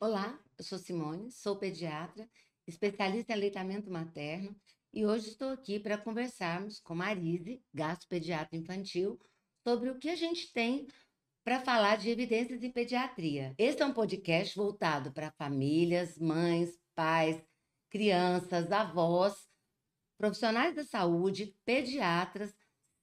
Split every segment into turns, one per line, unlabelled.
Olá, eu sou Simone, sou pediatra, especialista em aleitamento materno e hoje estou aqui para conversarmos com Marise, gastropediatra infantil, sobre o que a gente tem para falar de evidências em pediatria. Esse é um podcast voltado para famílias, mães, pais, crianças, avós, profissionais da saúde, pediatras,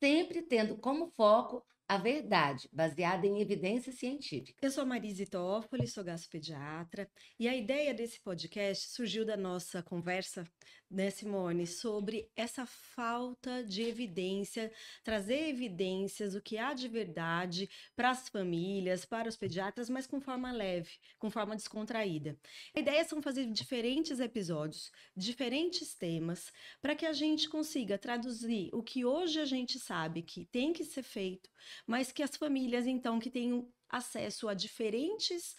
sempre tendo como foco a verdade, baseada em evidências científicas.
Eu sou a Marise Toffoli, sou gastropediatra, e a ideia desse podcast surgiu da nossa conversa, né, Simone, sobre essa falta de evidência, trazer evidências, o que há de verdade para as famílias, para os pediatras, mas com forma leve, com forma descontraída. A ideia são fazer diferentes episódios, diferentes temas, para que a gente consiga traduzir o que hoje a gente sabe que tem que ser feito, mas que as famílias, então, que tenham acesso a diferentes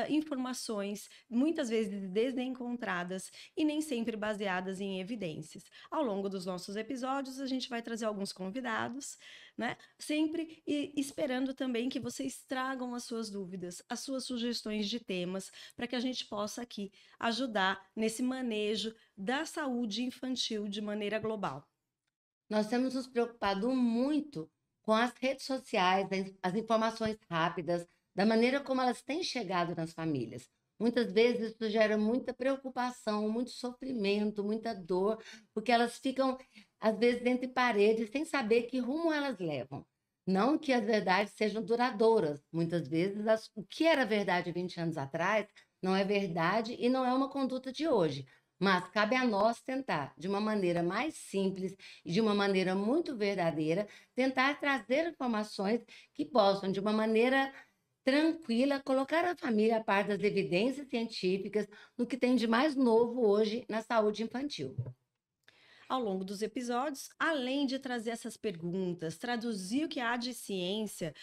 informações, muitas vezes desencontradas e nem sempre baseadas em evidências. Ao longo dos nossos episódios, a gente vai trazer alguns convidados, né? Sempre esperando também que vocês tragam as suas dúvidas, as suas sugestões de temas, para que a gente possa aqui ajudar nesse manejo da saúde infantil de maneira global.
Nós temos nos preocupado muito com as redes sociais, as informações rápidas, da maneira como elas têm chegado nas famílias. Muitas vezes isso gera muita preocupação, muito sofrimento, muita dor, porque elas ficam, às vezes, entre paredes, sem saber que rumo elas levam. Não que as verdades sejam duradouras. Muitas vezes, o que era verdade 20 anos atrás não é verdade e não é uma conduta de hoje. Mas cabe a nós tentar, de uma maneira mais simples e de uma maneira muito verdadeira, tentar trazer informações que possam, de uma maneira tranquila, colocar a família a par das evidências científicas no que tem de mais novo hoje na saúde infantil.
Ao longo dos episódios, além de trazer essas perguntas, traduzir o que há de ciência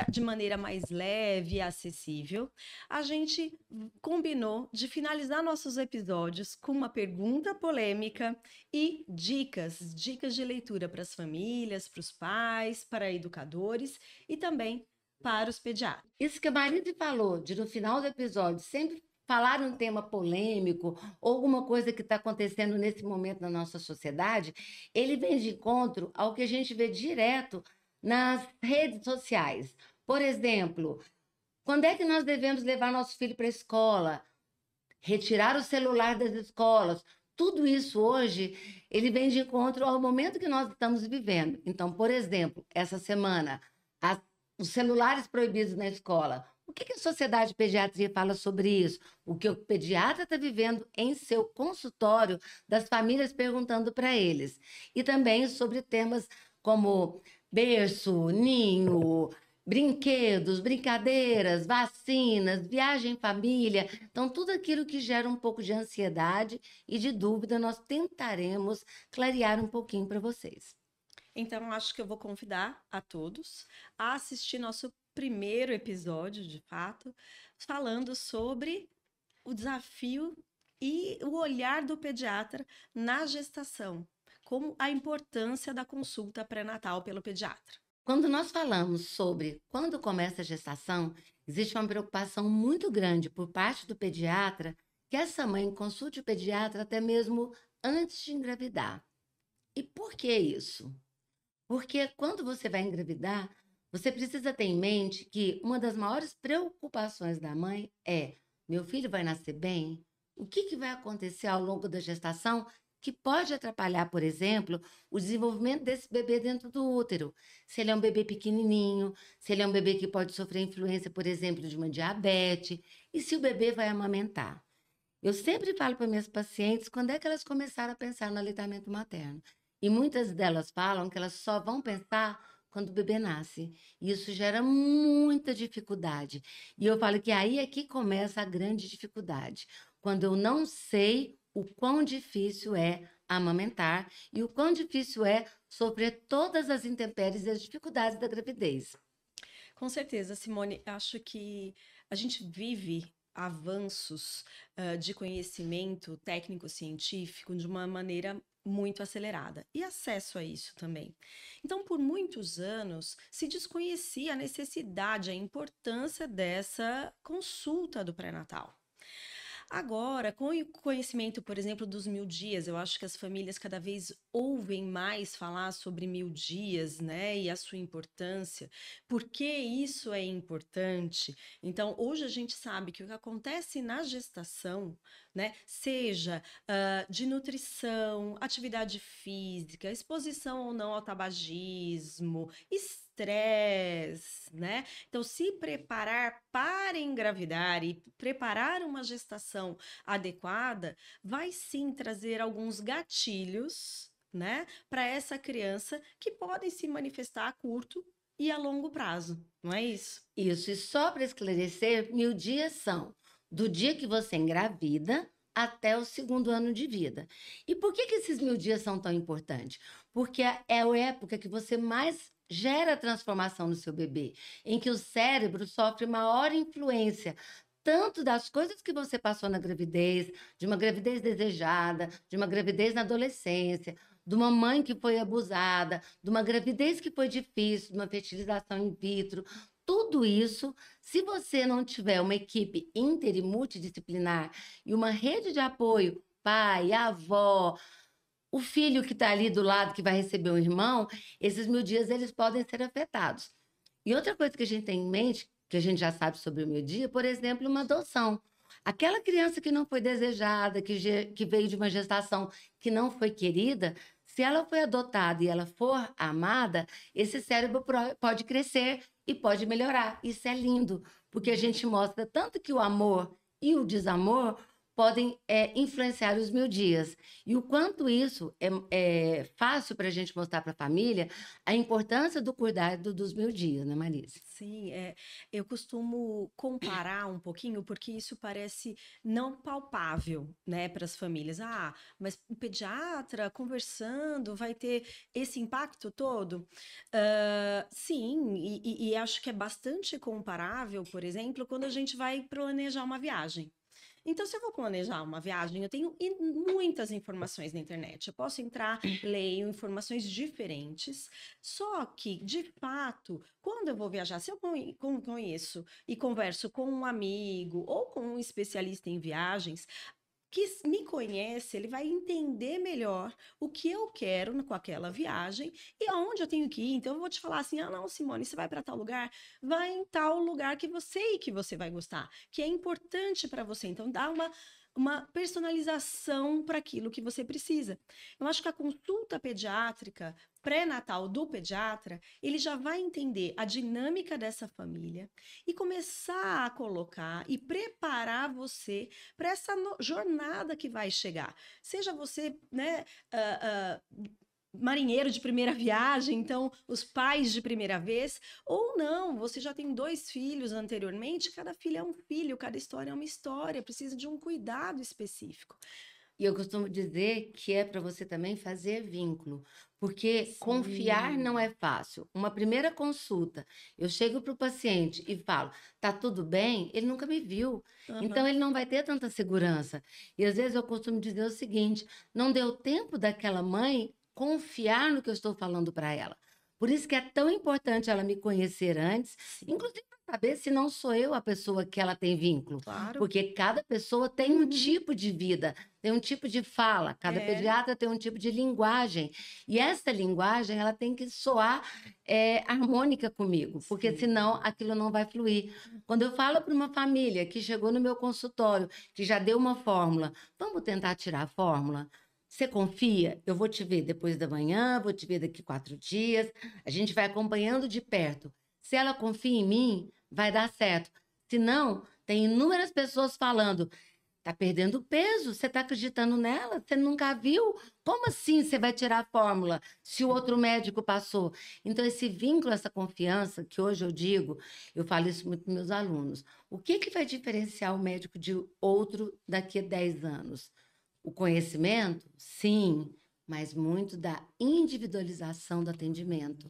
de maneira mais leve e acessível, a gente combinou de finalizar nossos episódios com uma pergunta polêmica e dicas de leitura para as famílias, para os pais, para educadores e também para os pediatras.
Isso que a Marise falou, de no final do episódio sempre falar um tema polêmico ou alguma coisa que está acontecendo nesse momento na nossa sociedade, ele vem de encontro ao que a gente vê direto nas redes sociais. Por exemplo, quando é que nós devemos levar nosso filho para a escola? Retirar o celular das escolas? Tudo isso hoje, ele vem de encontro ao momento que nós estamos vivendo. Então, por exemplo, essa semana, as os celulares proibidos na escola. O que a Sociedade de Pediatria fala sobre isso? O que o pediatra está vivendo em seu consultório, das famílias perguntando para eles. E também sobre temas como berço, ninho, brinquedos, brincadeiras, vacinas, viagem em família. Então, tudo aquilo que gera um pouco de ansiedade e de dúvida, nós tentaremos clarear um pouquinho para vocês.
Então, acho que eu vou convidar a todos a assistir nosso primeiro episódio, de fato, falando sobre o desafio e o olhar do pediatra na gestação, como a importância da consulta pré-natal pelo pediatra.
Quando nós falamos sobre quando começa a gestação, existe uma preocupação muito grande por parte do pediatra que essa mãe consulte o pediatra até mesmo antes de engravidar. E por que isso? Porque quando você vai engravidar, você precisa ter em mente que uma das maiores preocupações da mãe é: meu filho vai nascer bem? O que vai acontecer ao longo da gestação que pode atrapalhar, por exemplo, o desenvolvimento desse bebê dentro do útero? Se ele é um bebê pequenininho, se ele é um bebê que pode sofrer influência, por exemplo, de uma diabetes, e se o bebê vai amamentar. Eu sempre falo para minhas pacientes quando é que elas começaram a pensar no aleitamento materno. E muitas delas falam que elas só vão pensar quando o bebê nasce. E isso gera muita dificuldade. E eu falo que aí é que começa a grande dificuldade. Quando eu não sei o quão difícil é amamentar e o quão difícil é sofrer todas as intempéries e as dificuldades da gravidez.
Com certeza, Simone, acho que a gente vive avanços de conhecimento técnico-científico de uma maneira muito acelerada e acesso a isso também. Então, por muitos anos, se desconhecia a necessidade, a importância dessa consulta do pré-natal. Agora, com o conhecimento, por exemplo, dos 1.000 dias, eu acho que as famílias cada vez ouvem mais falar sobre 1.000 dias, né, e a sua importância. Por que isso é importante? Então, hoje a gente sabe que o que acontece na gestação, né, seja de nutrição, atividade física, exposição ou não ao tabagismo, estresse, né? Então, se preparar para engravidar e preparar uma gestação adequada, vai sim trazer alguns gatilhos, né, para essa criança que podem se manifestar a curto e a longo prazo, não é isso?
Isso, e só para esclarecer, 1.000 dias são do dia que você engravida até o segundo ano de vida. E por que que esses 1.000 dias são tão importantes? Porque é a época que você mais gera transformação no seu bebê, em que o cérebro sofre maior influência, tanto das coisas que você passou na gravidez, de uma gravidez desejada, de uma gravidez na adolescência, de uma mãe que foi abusada, de uma gravidez que foi difícil, de uma fertilização in vitro, tudo isso, se você não tiver uma equipe inter e multidisciplinar e uma rede de apoio, pai, avó, o filho que está ali do lado que vai receber um irmão, esses 1.000 dias eles podem ser afetados. E outra coisa que a gente tem em mente, que a gente já sabe sobre o 1.000 dia, por exemplo, uma adoção. Aquela criança que não foi desejada, que veio de uma gestação que não foi querida, se ela foi adotada e ela for amada, esse cérebro pode crescer e pode melhorar. Isso é lindo, porque a gente mostra tanto que o amor e o desamor podem influenciar os 1.000 dias. E o quanto isso é fácil para a gente mostrar para a família a importância do cuidado dos 1.000 dias, né, Marisa?
Sim, eu costumo comparar um pouquinho, porque isso parece não palpável, né, para as famílias. Ah, mas o pediatra conversando vai ter esse impacto todo? Sim, e acho que é bastante comparável, por exemplo, quando a gente vai planejar uma viagem. Então, se eu vou planejar uma viagem, eu tenho muitas informações na internet. Eu posso entrar, leio informações diferentes. Só que, de fato, quando eu vou viajar, se eu conheço e converso com um amigo ou com um especialista em viagens, que me conhece, ele vai entender melhor o que eu quero com aquela viagem e aonde eu tenho que ir. Então, eu vou te falar assim: ah, não, Simone, você vai para tal lugar? Vai em tal lugar que você e que você vai gostar, que é importante para você. Então, dá uma personalização para aquilo que você precisa. Eu acho que a consulta pediátrica pré-natal do pediatra, ele já vai entender a dinâmica dessa família e começar a colocar e preparar você para essa jornada que vai chegar. Seja você, né, marinheiro de primeira viagem, então os pais de primeira vez, ou não, você já tem 2 filhos anteriormente, cada filho é um filho, cada história é uma história, precisa de um cuidado específico.
E eu costumo dizer que é para você também fazer vínculo, porque confiar não
Sim.
é fácil. Uma primeira consulta, eu chego para o paciente e falo, tá tudo bem? Ele nunca me viu, então
Aham.
ele não vai ter tanta segurança. E às vezes eu costumo dizer o seguinte: não deu tempo daquela mãe confiar no que eu estou falando para ela. Por isso que é tão importante ela me conhecer antes,
Sim,
inclusive para saber se não sou eu a pessoa que ela tem vínculo,
claro.
porque cada pessoa tem um tipo de vida, tem um tipo de fala, cada
É,
pediatra tem um tipo de linguagem. E essa linguagem, ela tem que soar harmônica comigo, porque
sim.
senão aquilo não vai fluir. Quando eu falo para uma família que chegou no meu consultório, que já deu uma fórmula, vamos tentar tirar a fórmula? Você confia? Eu vou te ver depois da manhã, vou te ver daqui 4 dias. A gente vai acompanhando de perto. Se ela confia em mim, vai dar certo. Se não, tem inúmeras pessoas falando: tá perdendo peso, você tá acreditando nela? Você nunca viu? Como assim você vai tirar a fórmula se o outro médico passou? Então, esse vínculo, essa confiança, que hoje eu digo, eu falo isso muito para meus alunos. O que que vai diferenciar o médico de outro daqui a 10 anos? O conhecimento? Sim, mas muito da individualização do atendimento,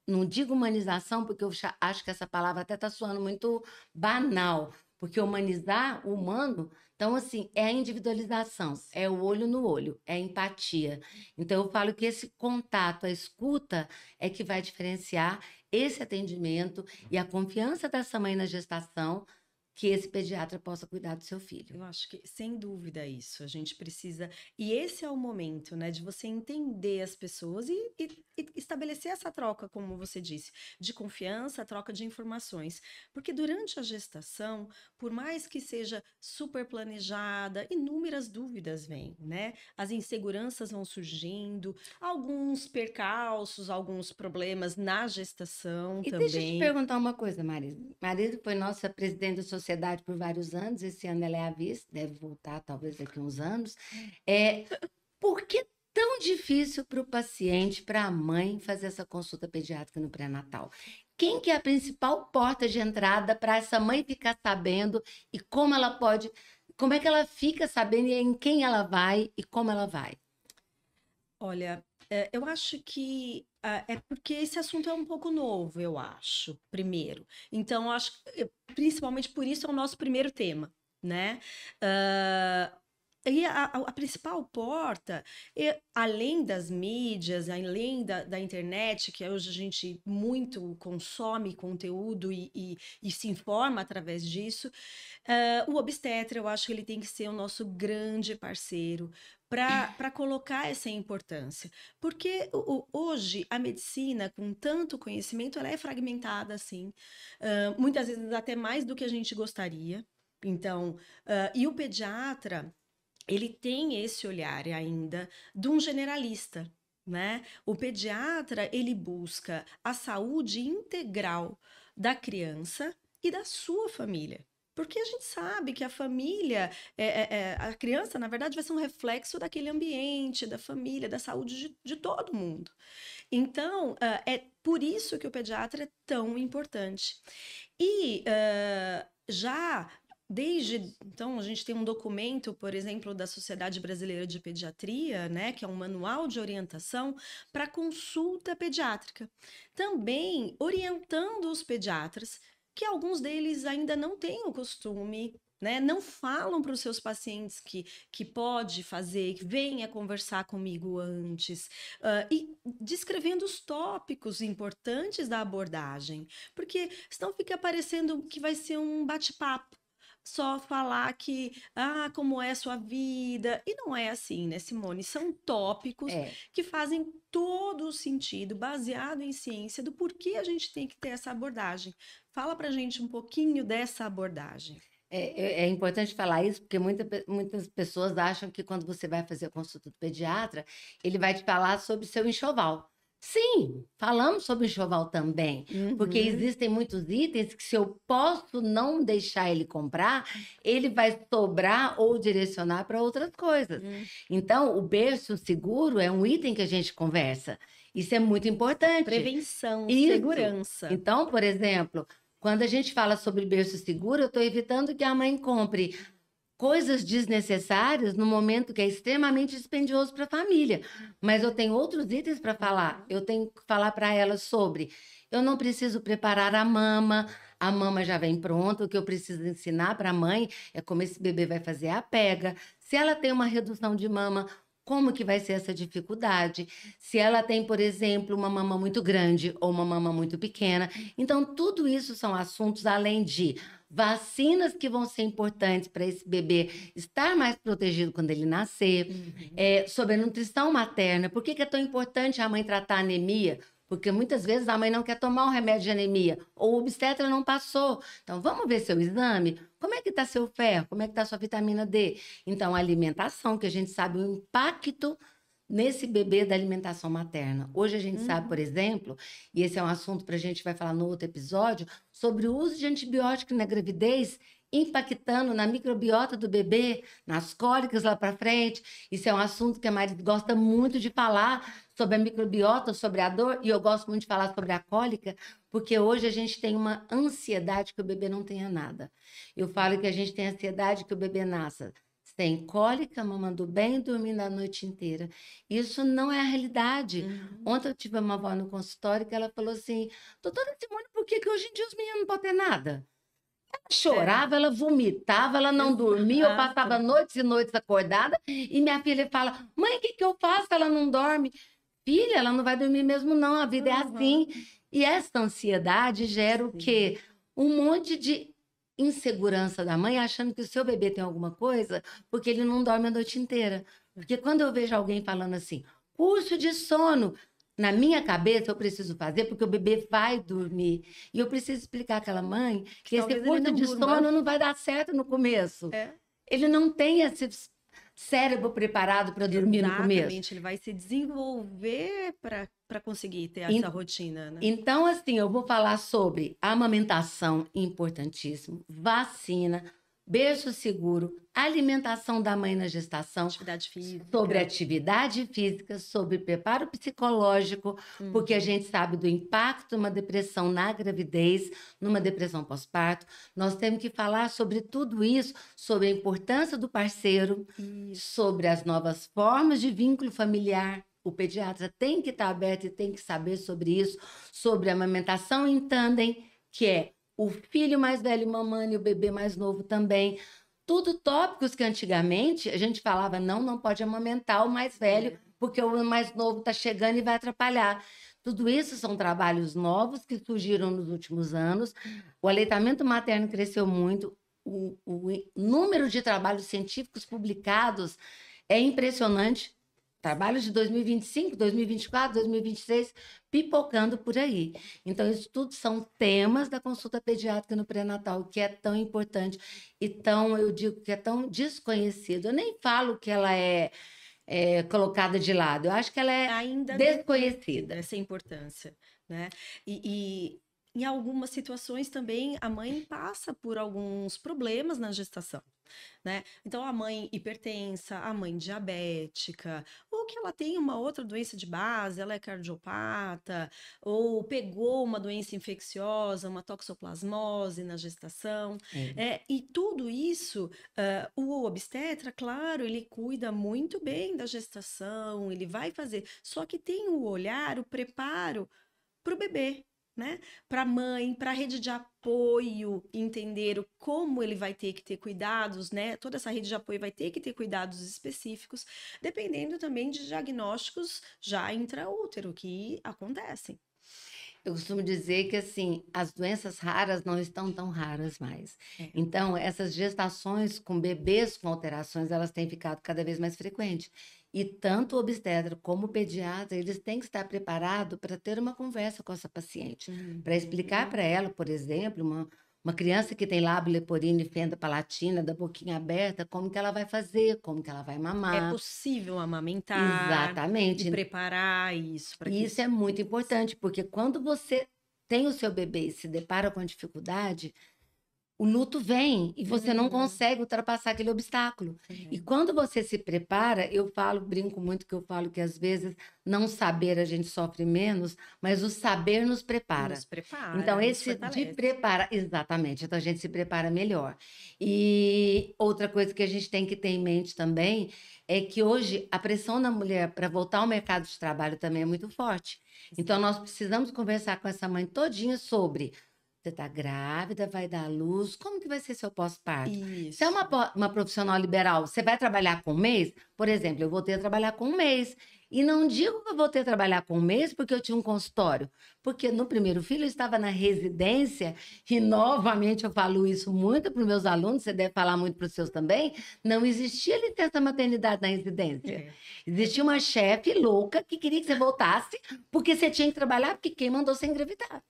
não digo humanização, porque eu acho que essa palavra até está soando muito banal, porque humanizar o humano, então, assim, é a individualização, é o olho no olho, é a empatia. Então, eu falo que esse contato, a escuta, é que vai diferenciar esse atendimento e a confiança dessa mãe na gestação que esse pediatra possa cuidar do seu filho.
Eu acho que, sem dúvida, isso. A gente precisa. E esse é o momento, né, de você entender as pessoas e estabelecer essa troca, como você disse, de confiança, troca de informações. Porque durante a gestação, por mais que seja super planejada, inúmeras dúvidas vêm, né? As inseguranças vão surgindo, alguns percalços, alguns problemas na gestação
E deixa eu te
também.
perguntar uma coisa, Marisa. Marisa foi nossa presidente da sociedade por vários anos, esse ano ela é a vice, deve voltar talvez daqui a uns anos. É, por que tão difícil para o paciente, para a mãe, fazer essa consulta pediátrica no pré-natal? Quem que é a principal porta de entrada para essa mãe ficar sabendo e como ela pode, como é que ela fica sabendo e em quem ela vai e como ela vai?
Olha, eu acho que é porque esse assunto é um pouco novo, eu acho, primeiro. Então, eu acho, principalmente por isso é o nosso primeiro tema, né? Ah, e a principal porta, além das mídias, além da internet, que hoje a gente muito consome conteúdo e se informa através disso, o obstetra, eu acho que ele tem que ser o nosso grande parceiro para colocar essa importância. Porque hoje a medicina, com tanto conhecimento, ela é fragmentada assim, muitas vezes até mais do que a gente gostaria. Então, e o pediatra, ele tem esse olhar ainda de um generalista, né? O pediatra, ele busca a saúde integral da criança e da sua família. Porque a gente sabe que a família, a criança, na verdade, vai ser um reflexo daquele ambiente, da família, da saúde de todo mundo. Então, é por isso que o pediatra é tão importante. E já desde então a gente tem um documento, por exemplo, da Sociedade Brasileira de Pediatria, né, que é um manual de orientação para consulta pediátrica, também orientando os pediatras, que alguns deles ainda não têm o costume, né, não falam para os seus pacientes que pode fazer, que venha conversar comigo antes, e descrevendo os tópicos importantes da abordagem, porque senão fica parecendo que vai ser um bate-papo, só falar que, como é a sua vida, e não é assim, né, Simone? São tópicos
É.
que fazem todo o sentido, baseado em ciência, do porquê a gente tem que ter essa abordagem. Fala pra gente um pouquinho dessa abordagem.
É importante falar isso, porque muitas pessoas acham que quando você vai fazer a consulta do pediatra, ele vai te falar sobre seu enxoval. Sim, falamos sobre enxoval também, porque
Uhum.
existem muitos itens que, se eu posso não deixar ele comprar, ele vai sobrar ou direcionar para outras coisas.
Hum.
Então, o berço seguro é um item que a gente conversa. Isso é muito importante.
Prevenção,
Isso.
segurança.
Então, por exemplo, quando a gente fala sobre berço seguro, eu estou evitando que a mãe compre coisas desnecessárias no momento que é extremamente dispendioso para a família. Mas eu tenho outros itens para falar. Eu tenho que falar para ela sobre: eu não preciso preparar a mama já vem pronta. O que eu preciso ensinar para a mãe é como esse bebê vai fazer a pega. Se ela tem uma redução de mama, como que vai ser essa dificuldade? Se ela tem, por exemplo, uma mama muito grande ou uma mama muito pequena. Então, tudo isso são assuntos além de vacinas que vão ser importantes para esse bebê estar mais protegido quando ele nascer,
Uhum.
sobre a nutrição materna. Por que que é tão importante a mãe tratar anemia? Porque muitas vezes a mãe não quer tomar o remédio de anemia, ou o obstetra não passou. Então, vamos ver seu exame? Como é que está seu ferro? Como é que está sua vitamina D? Então, a alimentação, que a gente sabe o impacto nesse bebê da alimentação materna. Hoje a gente sabe, por
Uhum.
exemplo, e esse é um assunto para a gente vai falar no outro episódio, sobre o uso de antibiótico na gravidez, impactando na microbiota do bebê, nas cólicas lá para frente. Isso é um assunto que a Mari gosta muito de falar, sobre a microbiota, sobre a dor, e eu gosto muito de falar sobre a cólica, porque hoje a gente tem uma ansiedade que o bebê não tenha nada. Eu falo que a gente tem ansiedade que o bebê nasça sem cólica, mamando bem, dormindo a noite inteira. Isso não é a realidade.
Uhum.
Ontem eu tive uma avó no consultório que ela falou assim: doutora Simone, por que que hoje em dia os meninos não podem ter nada?
É,
Chorava, ela vomitava, ela não dormia, eu passava
exato.
noites e noites acordada, e minha filha fala: mãe, o que que eu faço? Ela não dorme. Filha, ela não vai dormir mesmo, não, a vida é
Uhum.
assim. E essa ansiedade gera o
Sim.
quê? Um monte de insegurança da mãe achando que o seu bebê tem alguma coisa porque ele não dorme a noite inteira. Porque quando eu vejo alguém falando assim, curso de sono, na minha cabeça eu preciso fazer porque o bebê vai dormir. E eu preciso explicar àquela mãe
Que
que esse
talvez ele
curso
não
de
durma.
sono não vai dar certo no começo.
É,
Ele não tem esse cérebro preparado para dormir no começo.
exatamente. Ele vai se desenvolver para conseguir ter essa
En-
rotina, né?
Então, assim, eu vou falar sobre amamentação, importantíssimo, vacina, berço seguro, alimentação da mãe na gestação,
Atividade
sobre
física.
atividade física, sobre preparo psicológico, porque a
Uhum.
gente sabe do impacto de uma depressão na gravidez, numa depressão pós-parto. Nós temos que falar sobre tudo isso, sobre a importância do parceiro,
Isso.
sobre as novas formas de vínculo familiar. O pediatra tem que estar aberto e tem que saber sobre isso, sobre a amamentação em tandem, que é o filho mais velho mamando e o bebê mais novo também. Tudo tópicos que antigamente a gente falava, não, não pode amamentar o mais velho,
É.
porque o mais novo está chegando e vai atrapalhar. Tudo isso são trabalhos novos que surgiram nos últimos anos. O aleitamento materno cresceu muito. O número de trabalhos científicos publicados é impressionante. Trabalhos de 2025, 2024, 2026, pipocando por aí. Então, isso tudo são temas da consulta pediátrica no pré-natal, que é tão importante e tão, eu digo que é tão desconhecido. Eu nem falo que ela é colocada de lado, eu acho que ela é
Ainda desconhecida
desconhecida.
essa importância, né? Em algumas situações também a mãe passa por alguns problemas na gestação, né? Então a mãe hipertensa, a mãe diabética, ou que ela tem uma outra doença de base, ela é cardiopata, ou pegou uma doença infecciosa, uma toxoplasmose na gestação,
É.
e tudo isso, o obstetra, claro, ele cuida muito bem da gestação, ele vai fazer, só que tem o olhar, o preparo para o bebê, né? Para a mãe, para a rede de apoio, entender como ele vai ter que ter cuidados, né? Toda essa rede de apoio vai ter que ter cuidados específicos, dependendo também de diagnósticos já intraútero que acontecem.
Eu costumo dizer que assim, as doenças raras não estão tão raras mais.
É.
Então, essas gestações com bebês com alterações, elas têm ficado cada vez mais frequentes. E tanto o obstetra como o pediatra, eles têm que estar preparados para ter uma conversa com essa paciente, para explicar
Uhum.
para ela, por exemplo, uma criança que tem lábio leporino e fenda palatina, da boquinha aberta, como que ela vai fazer, como que ela vai
É
mamar.
possível amamentar e
Exatamente.
preparar isso para
E
que
isso
isso.
é muito importante, porque quando você tem o seu bebê e se depara com a dificuldade, o luto vem e você não
Uhum.
consegue ultrapassar aquele obstáculo. E
É.
quando você se prepara, eu falo, brinco muito que eu falo que às vezes não saber a gente sofre menos, mas o saber nos prepara.
Nos prepara,
Então,
nos
esse de
fortalece.
preparar, exatamente, então a gente se prepara melhor. E outra coisa que a gente tem que ter em mente também é que hoje a pressão da mulher para voltar ao mercado de trabalho também é muito forte. Então, nós precisamos conversar com essa mãe todinha sobre você está grávida, vai dar à luz, como que vai ser seu pós-parto? Se é
Isso.
uma profissional liberal, você vai trabalhar com um mês? Por exemplo, eu voltei a trabalhar com um mês. E não digo que eu voltei a trabalhar com um mês porque eu tinha um consultório, porque no primeiro filho eu estava na residência, e novamente eu falo isso muito para os meus alunos, você deve falar muito para os seus também, não existia licença maternidade na residência.
É.
Existia uma chefe louca que queria que você voltasse, porque você tinha que trabalhar, porque quem mandou você engravidar.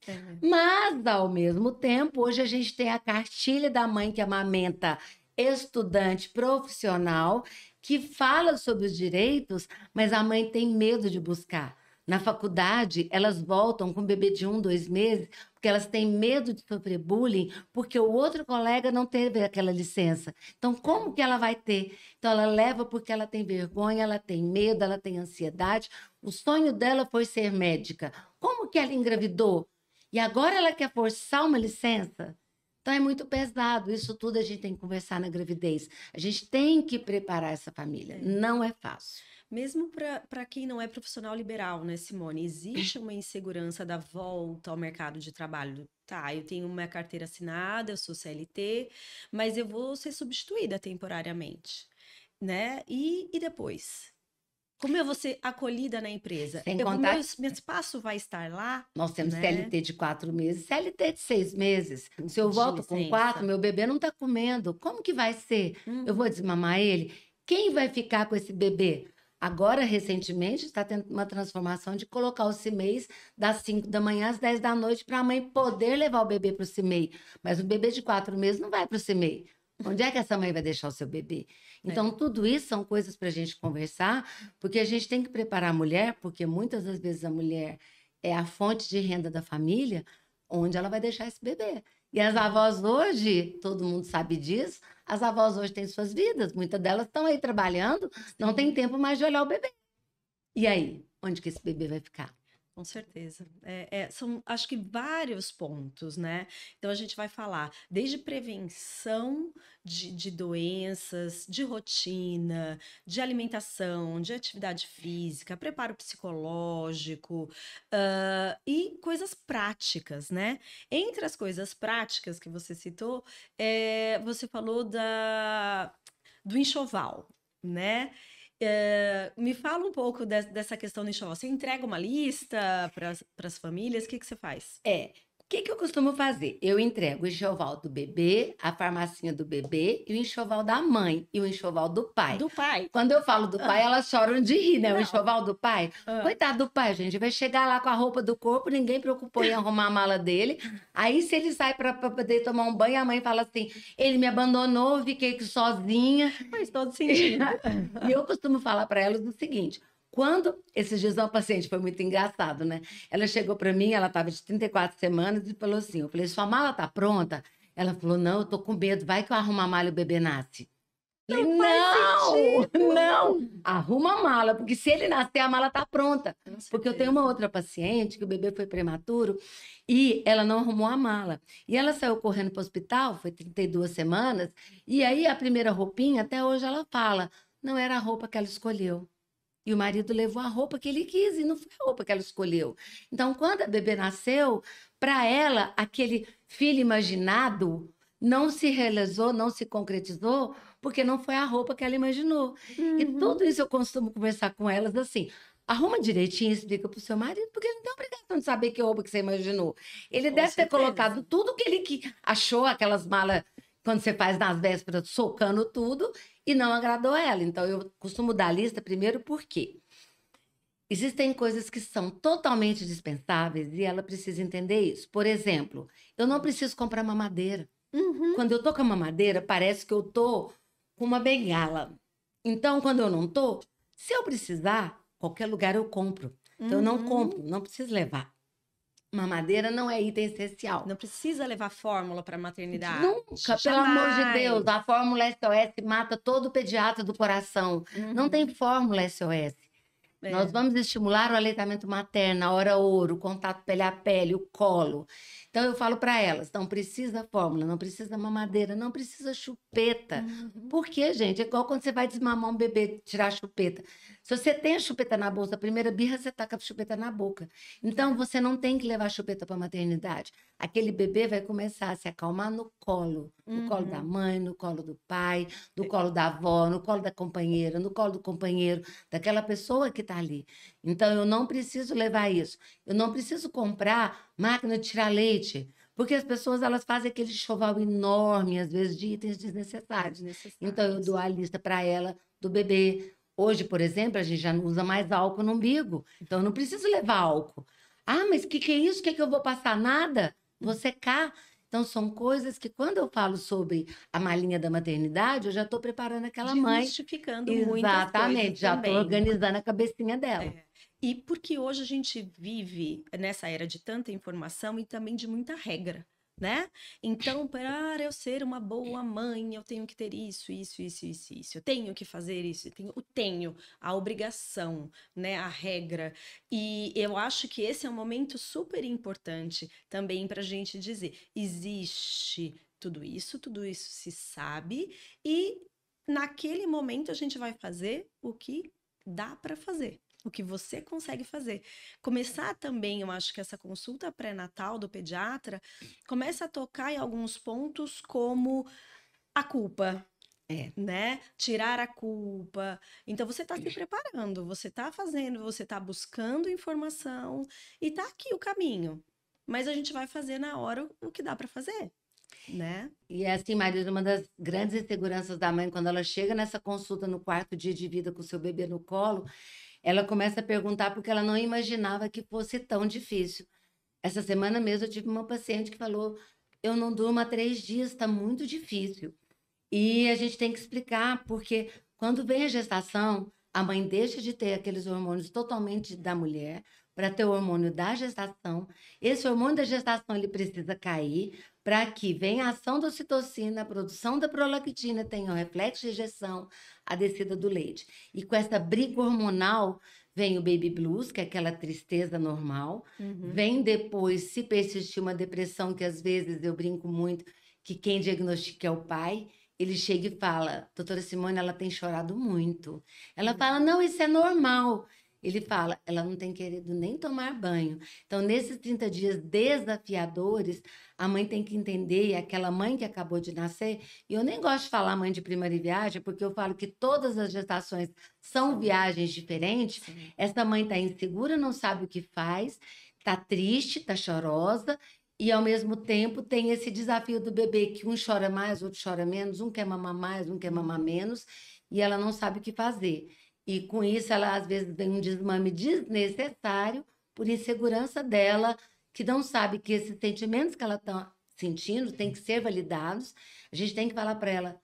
É.
Mas, ao mesmo tempo, hoje a gente tem a cartilha da mãe que amamenta estudante profissional, que fala sobre os direitos, mas a mãe tem medo de buscar. Na faculdade, elas voltam com um bebê de 1, 2 meses, porque elas têm medo de sofrer bullying, porque o outro colega não teve aquela licença. Então, como que ela vai ter? Então, ela leva porque ela tem vergonha, ela tem medo, ela tem ansiedade. O sonho dela foi ser médica. Como que ela engravidou? E agora ela quer forçar uma licença? Então é muito pesado. Isso tudo a gente tem que conversar na gravidez. A gente tem que preparar essa família.
É.
Não é fácil.
Mesmo para quem não é profissional liberal, né, Simone? Existe uma insegurança da volta ao mercado de trabalho. Tá, eu tenho uma carteira assinada, eu sou CLT, mas eu vou ser substituída temporariamente, né? E depois? Como eu vou ser acolhida na empresa?
Sem
O
contar
meu espaço vai estar lá,
nós temos
né?
CLT de 4 meses, CLT de 6 meses. Se eu
De
volto com 4,
licença.
meu bebê não está comendo. Como que vai ser? Eu vou
Uhum.
desmamar ele? Quem vai ficar com esse bebê? Agora, recentemente, está tendo uma transformação de colocar o CIMEIs das 5 da manhã às 10 da noite para a mãe poder levar o bebê para o CIMEI. Mas o bebê de 4 meses não vai para o CIMEI. Onde é que essa mãe vai deixar o seu bebê? Então,
É.
tudo isso são coisas para a gente conversar, porque a gente tem que preparar a mulher, porque muitas das vezes a mulher é a fonte de renda da família, onde ela vai deixar esse bebê. E as
Uhum.
avós hoje, todo mundo sabe disso, as avós hoje têm suas vidas, muitas delas estão aí trabalhando, não tem
Sim.
tempo mais de olhar o bebê. E aí, onde que esse bebê vai ficar?
Com certeza. São, acho que vários pontos, né? Então, a gente vai falar desde prevenção de doenças, de rotina, de alimentação, de atividade física, preparo psicológico, e coisas práticas, né? Entre as coisas práticas que você citou, você falou do enxoval, né? Me fala um pouco dessa questão do enxoval. Você entrega uma lista para as famílias? O que você faz?
É, o que que eu costumo fazer? Eu entrego o enxoval do bebê, a farmacinha do bebê e o enxoval da mãe e o enxoval do pai.
Do pai?
Quando eu falo do pai,
Ah,
elas choram de rir, né? O
não.
enxoval do pai.
Ah,
Coitado do pai, gente. Vai chegar lá com a roupa do corpo, ninguém preocupou em arrumar a mala dele. Aí, se ele sai para poder tomar um banho, a mãe fala assim: ele me abandonou, fiquei aqui sozinha.
faz todo sentido.
E eu costumo falar para elas o seguinte: quando esses dias uma paciente foi muito engraçado, né? Ela chegou para mim, ela estava de 34 semanas e falou assim: eu falei, sua mala tá pronta? Ela falou: não, eu tô com medo, vai que eu arrumo a mala e o bebê nasce. Eu falei,
Não faz
não, não,
sentido.
arruma a mala, porque se ele nascer, a mala tá pronta.
Com
Porque eu tenho uma
certeza.
outra paciente que o bebê foi prematuro e ela não arrumou a mala. E ela saiu correndo para o hospital, foi 32 semanas, e aí a primeira roupinha, até hoje ela fala, não era a roupa que ela escolheu. E o marido levou a roupa que ele quis e não foi a roupa que ela escolheu. Então, quando a bebê nasceu, para ela, aquele filho imaginado não se realizou, não se concretizou, porque não foi a roupa que ela imaginou. E
Uhum.
tudo isso eu costumo conversar com elas assim. Arruma direitinho e explica para o seu marido, porque ele não tem obrigação de saber que roupa que você imaginou. Ele
Com
deve ter
certeza.
colocado tudo que ele achou, aquelas malas, quando você faz nas vésperas, socando tudo, e não agradou ela. Então, eu costumo dar a lista primeiro porque existem coisas que são totalmente dispensáveis e ela precisa entender isso. Por exemplo, eu não preciso comprar mamadeira.
Uhum.
Quando eu tô com a mamadeira, parece que eu tô com uma bengala. Então, quando eu não tô, se eu precisar, qualquer lugar eu compro. Então, eu não
Uhum.
compro, não preciso levar. Mamadeira não é item essencial.
Não precisa levar fórmula para maternidade.
Nunca, pelo amor de Deus,
Jamais.
a fórmula SOS mata todo pediatra do coração. Não tem
Uhum.
fórmula SOS. Nós
É.
vamos estimular o aleitamento materno, a hora ouro, o contato pele a pele, o colo. Então eu falo para elas, não precisa fórmula, não precisa mamadeira, não precisa chupeta.
Uhum.
Por quê, gente? É igual quando você vai desmamar um bebê, tirar a chupeta. Se você tem a chupeta na bolsa, a primeira birra, você taca a chupeta na boca. Então você não tem que levar a chupeta para a maternidade. Aquele bebê vai começar a se acalmar no colo da
Uhum.
mãe, no colo do pai, no
É.
colo da avó, no colo da companheira, no colo do companheiro, daquela pessoa que está ali. Então, eu não preciso levar isso. Eu não preciso comprar máquina de tirar leite, porque as pessoas elas fazem aquele enxoval enorme, às vezes, de itens desnecessários. Então, eu dou
Desnecessários.
a lista para ela do bebê. Hoje, por exemplo, a gente já não usa mais álcool no umbigo, então eu não preciso levar álcool. Ah, mas o que é isso? O que é que eu vou passar? Nada? Vou secar. Então, são coisas que, quando eu falo sobre a malinha da maternidade, eu já estou preparando aquela mãe.
Desmistificando muitas coisas
Exatamente, já estou
também.
organizando a cabecinha dela.
É. E porque hoje a gente vive nessa era de tanta informação e também de muita regra, né? Então, para eu ser uma boa mãe, eu tenho que ter isso, isso, isso, isso, isso. Eu tenho que fazer isso, eu tenho a obrigação, né? A regra. E eu acho que esse é um momento super importante também para a gente dizer: existe tudo isso se sabe, e naquele momento a gente vai fazer o que dá para fazer. O que você consegue fazer. Começar também, eu acho que essa consulta pré-natal do pediatra começa a tocar em alguns pontos como a culpa.
É.
né? Tirar a culpa. Então você está se preparando, você está fazendo, você está buscando informação e está aqui o caminho. Mas a gente vai fazer na hora o que dá para fazer, né?
E é assim, Marisa, uma das grandes inseguranças da mãe, quando ela chega nessa consulta no quarto dia de vida com o seu bebê no colo, ela começa a perguntar porque ela não imaginava que fosse tão difícil. Essa semana mesmo eu tive uma paciente que falou: eu não durmo há 3 dias, está muito difícil. E a gente tem que explicar, porque quando vem a gestação, a mãe deixa de ter aqueles hormônios totalmente da mulher para ter o hormônio da gestação. Esse hormônio da gestação ele precisa cair para que venha a ação da ocitocina, a produção da prolactina, tenha o reflexo de ejeção, a descida do leite. E com essa briga hormonal vem o baby blues, que é aquela tristeza normal.
Uhum.
Vem depois, se persistir uma depressão, que às vezes eu brinco muito, que quem diagnostica é o pai. Ele chega e fala: doutora Simone, ela tem chorado muito. Ela fala: não, isso é normal. Ele fala: ela não tem querido nem tomar banho. Então, nesses 30 dias desafiadores, a mãe tem que entender, e aquela mãe que acabou de nascer, e eu nem gosto de falar mãe de primeira viagem, porque eu falo que todas as gestações são viagens diferentes.
Sim.
Essa mãe está insegura, não sabe o que faz, está triste, está chorosa, e ao mesmo tempo tem esse desafio do bebê, que um chora mais, outro chora menos, um quer mamar mais, um quer mamar menos, e ela não sabe o que fazer. E com isso ela às vezes tem um desmame desnecessário por insegurança dela, que não sabe que esses sentimentos que ela está sentindo têm que ser validados. A gente tem que falar para ela: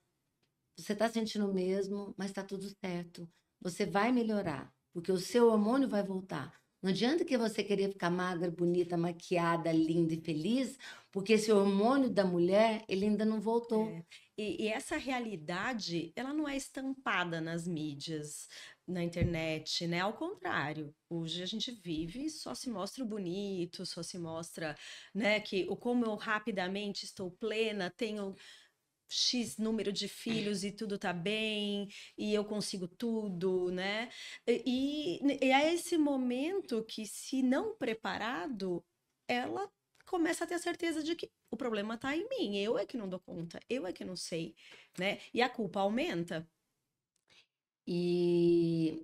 você está sentindo mesmo, mas está tudo certo. Você vai melhorar, porque o seu hormônio vai voltar. Não adianta que você querer ficar magra, bonita, maquiada, linda e feliz, porque esse hormônio da mulher, ele ainda não voltou.
É. E essa realidade, ela não é estampada nas mídias, na internet, né? Ao contrário, hoje a gente vive, só se mostra o bonito, só se mostra, né, que o como eu rapidamente estou plena, tenho X número de filhos e tudo tá bem, e eu consigo tudo, né? E é esse momento que, se não preparado, ela começa a ter a certeza de que o problema tá em mim, eu é que não dou conta, eu é que não sei, né? E a culpa aumenta.
E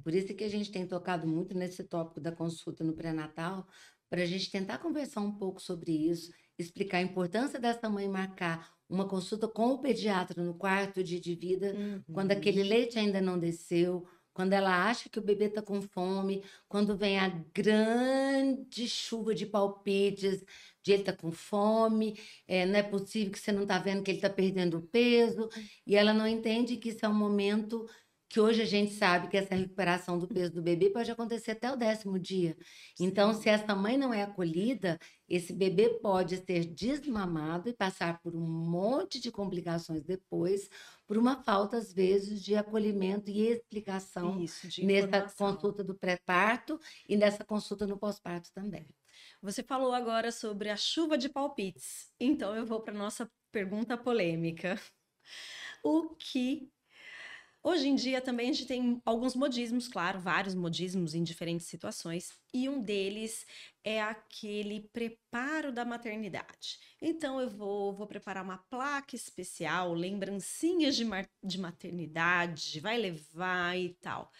por isso que a gente tem tocado muito nesse tópico da consulta no pré-natal, para a gente tentar conversar um pouco sobre isso, explicar a importância dessa mãe marcar uma consulta com o pediatra no quarto dia de vida, quando aquele
Uhum.
leite ainda não desceu, quando ela acha que o bebê está com fome, quando vem a grande chuva de palpites de ele tá com fome, não é possível que você não está vendo que ele está perdendo peso, e ela não entende que isso é um momento que hoje a gente sabe que essa recuperação do peso do bebê pode acontecer até o 10º dia. Então,
Sim.
se essa mãe não é acolhida, esse bebê pode ser desmamado e passar por um monte de complicações depois, por uma falta, às vezes, de acolhimento e explicação
Isso, de
nessa
informação.
consulta do pré-parto e nessa consulta no pós-parto também.
Você falou agora sobre a chuva de palpites. Então eu vou para nossa pergunta polêmica. O que Hoje em dia também a gente tem alguns modismos, claro, vários modismos em diferentes situações, e um deles é aquele preparo da maternidade. Então eu vou preparar uma placa especial, lembrancinhas de maternidade, vai levar e tal.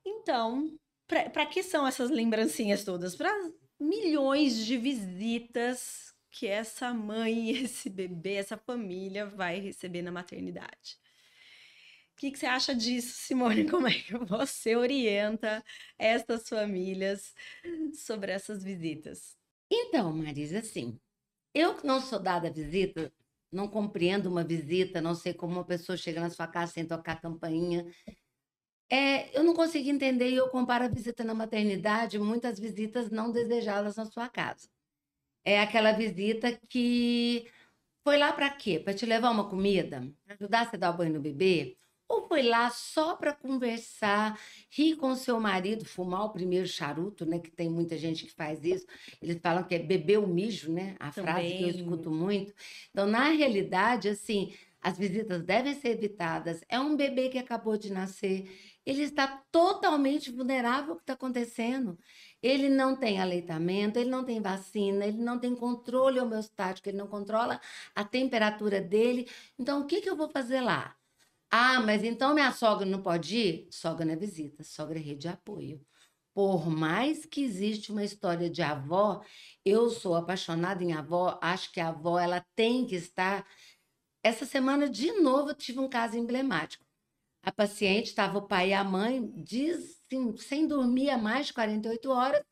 Então, para que são essas lembrancinhas todas? Para milhões de visitas que essa mãe, esse bebê, essa família vai receber na maternidade. O que você acha disso, Simone? Como é que você orienta essas famílias sobre essas visitas?
Então, Marisa, assim, eu que não sou dada a visita, não compreendo uma visita, não sei como uma pessoa chega na sua casa sem tocar a campainha. Eu não consigo entender e eu comparo a visita na maternidade, muitas visitas não desejadas na sua casa. É aquela visita que foi lá para quê? Para te levar uma comida? Para ajudar você a dar o banho no bebê? Ou foi lá só para conversar, rir com o seu marido, fumar o primeiro charuto, né? Que tem muita gente que faz isso. Eles falam que é beber o mijo, né? A frase que eu
Também.
escuto muito. Então, na realidade, assim, as visitas devem ser evitadas. É um bebê que acabou de nascer. Ele está totalmente vulnerável ao que está acontecendo. ele não tem aleitamento, ele não tem vacina, ele não tem controle homeostático, ele não controla a temperatura dele. Então, o que que eu vou fazer lá? Ah, mas então minha sogra não pode ir? Sogra não é visita, sogra é rede de apoio. Por mais que existe uma história de avó, eu sou apaixonada em avó, acho que a avó ela tem que estar. Essa semana, de novo, eu tive um caso emblemático. A paciente estava o pai e a mãe, diz, assim, sem dormir há mais de 48 horas,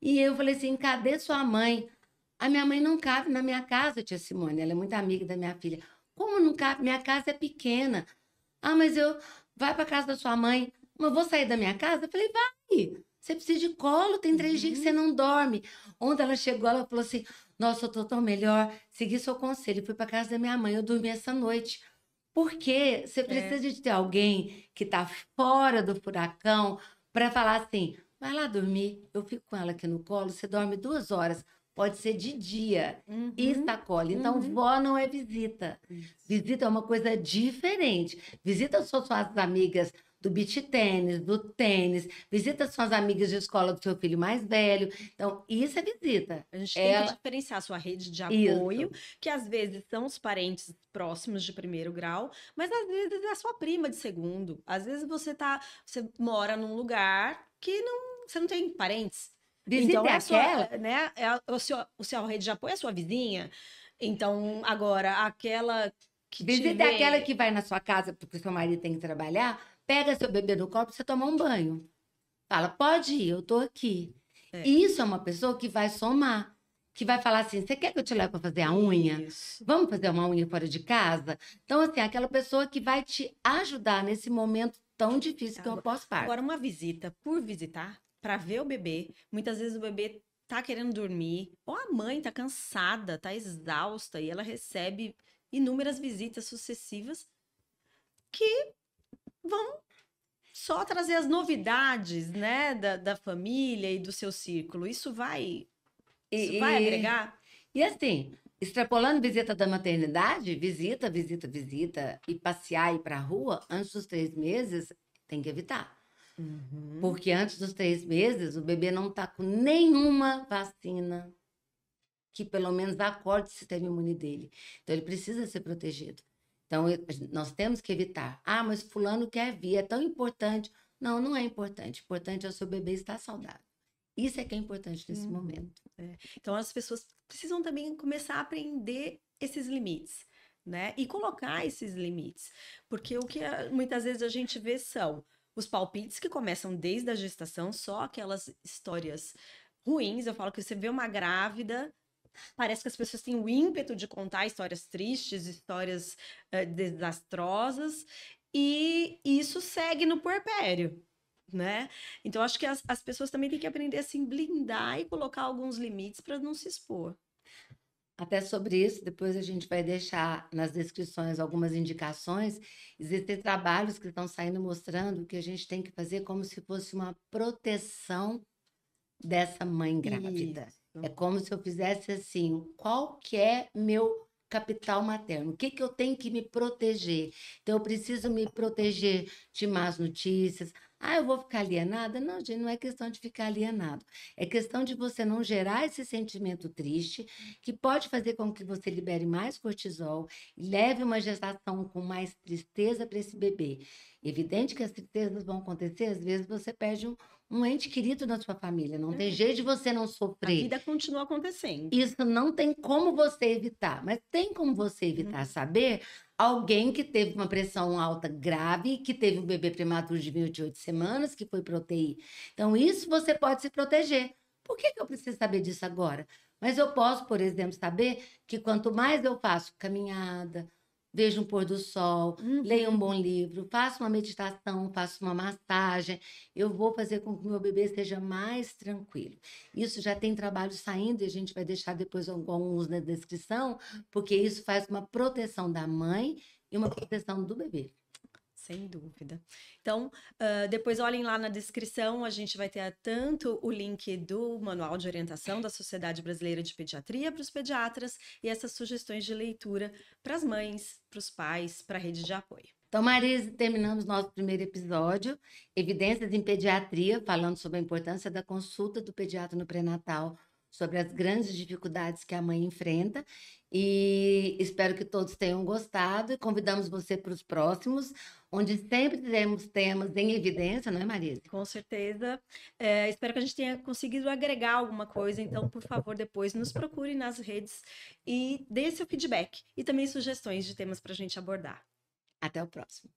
e eu falei assim: cadê sua mãe? A minha mãe não cabe na minha casa, tia Simone, ela é muito amiga da minha filha. Como não cabe? Minha casa é pequena. Ah, mas eu. Vai para casa da sua mãe. Mas eu vou sair da minha casa? Eu falei: vai. Você precisa de colo, tem 3 dias que você
Uhum.
não dorme. Ontem ela chegou, ela falou assim: nossa, eu tô tão melhor. Segui seu conselho, fui para casa da minha mãe, eu dormi essa noite. Porque você
É,
precisa de ter alguém que está fora do furacão para falar assim: vai lá dormir, eu fico com ela aqui no colo, você dorme 2 horas, pode ser de dia, e
uhum,
sacola. Então,
uhum.
vó não é visita.
Isso.
Visita é uma coisa diferente. Visita são suas amigas do beach tênis, do tênis, visita suas amigas de escola do seu filho mais velho. Então, isso é visita.
A gente tem que
Ela,
diferenciar a sua rede de apoio,
isso.
que às vezes são os parentes próximos de primeiro grau, mas às vezes é a sua prima de segundo. Às vezes você mora num lugar que não, você não tem parentes.
Visita
Então
é
é a sua,
aquela.
né, o seu rede de apoio é a sua vizinha. Então, agora, aquela que te
Visita é aquela
vê.
que vai na sua casa porque seu marido tem que trabalhar, pega seu bebê no colo para você tomar um banho. Fala, pode ir, eu tô aqui.
É,
E isso é uma pessoa que vai somar, que vai falar assim: você quer que eu te leve para fazer a unha?
isso.
Vamos fazer uma unha fora de casa? Então, assim, é aquela pessoa que vai te ajudar nesse momento tão difícil que é o
Agora,
pós-parto.
uma visita por visitar, para ver o bebê, muitas vezes o bebê tá querendo dormir, ou a mãe tá cansada, tá exausta, e ela recebe inúmeras visitas sucessivas que vão só trazer as novidades, né, da família e do seu círculo. Isso vai
E,
agregar?
e assim, extrapolando visita da maternidade, visita, visita, visita, e passear e ir para a rua, antes dos 3 meses, tem que evitar.
Uhum.
Porque antes dos 3 meses, o bebê não está com nenhuma vacina que pelo menos acorde o sistema imune dele. Então, ele precisa ser protegido. Então, nós temos que evitar. Ah, mas fulano quer vir, é tão importante. Não, não é importante. O importante é o seu bebê estar saudável. Isso é que é importante nesse
Uhum,
momento.
é. Então as pessoas precisam também começar a aprender esses limites, né? E colocar esses limites. Porque o que muitas vezes a gente vê são os palpites que começam desde a gestação, só aquelas histórias ruins. Eu falo que você vê uma grávida, parece que as pessoas têm o ímpeto de contar histórias tristes, histórias desastrosas, e isso segue no puerpério, né? Então, acho que as pessoas também têm que aprender a se blindar e colocar alguns limites para não se expor.
Até sobre isso, depois a gente vai deixar nas descrições algumas indicações. Existem trabalhos que estão saindo mostrando que a gente tem que fazer como se fosse uma proteção dessa mãe grávida.
Isso.
É como se eu fizesse assim: qual que é meu capital materno? O que que eu tenho que me proteger? Então, eu preciso me proteger de más notícias. Ah, eu vou ficar alienada? Não, gente, não é questão de ficar alienado. É questão de você não gerar esse sentimento triste, que pode fazer com que você libere mais cortisol e leve uma gestação com mais tristeza para esse bebê. Evidente que as tristezas vão acontecer, às vezes você perde um ente querido na sua família. Não tem
É.
jeito de você não
A
sofrer.
vida continua acontecendo.
Isso não tem como você evitar, mas tem como você evitar
Uhum.
saber alguém que teve uma pressão alta grave, que teve um bebê prematuro de 28 semanas, que foi para UTI. Então, isso você pode se proteger. Por que que eu preciso saber disso agora? Mas eu posso, por exemplo, saber que quanto mais eu faço caminhada, vejo um pôr do sol, leio um
Uhum.
bom livro, faço uma meditação, faço uma massagem, eu vou fazer com que o meu bebê seja mais tranquilo. Isso já tem trabalho saindo e a gente vai deixar depois alguns na descrição, porque isso faz uma proteção da mãe e uma proteção do bebê.
Sem dúvida. Então, depois olhem lá na descrição, a gente vai ter tanto o link do Manual de Orientação da Sociedade Brasileira de Pediatria para os pediatras e essas sugestões de leitura para as mães, para os pais, para a rede de apoio.
Então, Marise, terminamos nosso primeiro episódio, Evidências em Pediatria, falando sobre a importância da consulta do pediatra no pré-natal, sobre as grandes dificuldades que a mãe enfrenta. E espero que todos tenham gostado e convidamos você para os próximos, onde sempre teremos temas em evidência, não é, Marise?
Com certeza. Espero que a gente tenha conseguido agregar alguma coisa. Então, por favor, depois nos procure nas redes e dê seu feedback e também sugestões de temas para a gente abordar.
Até o próximo.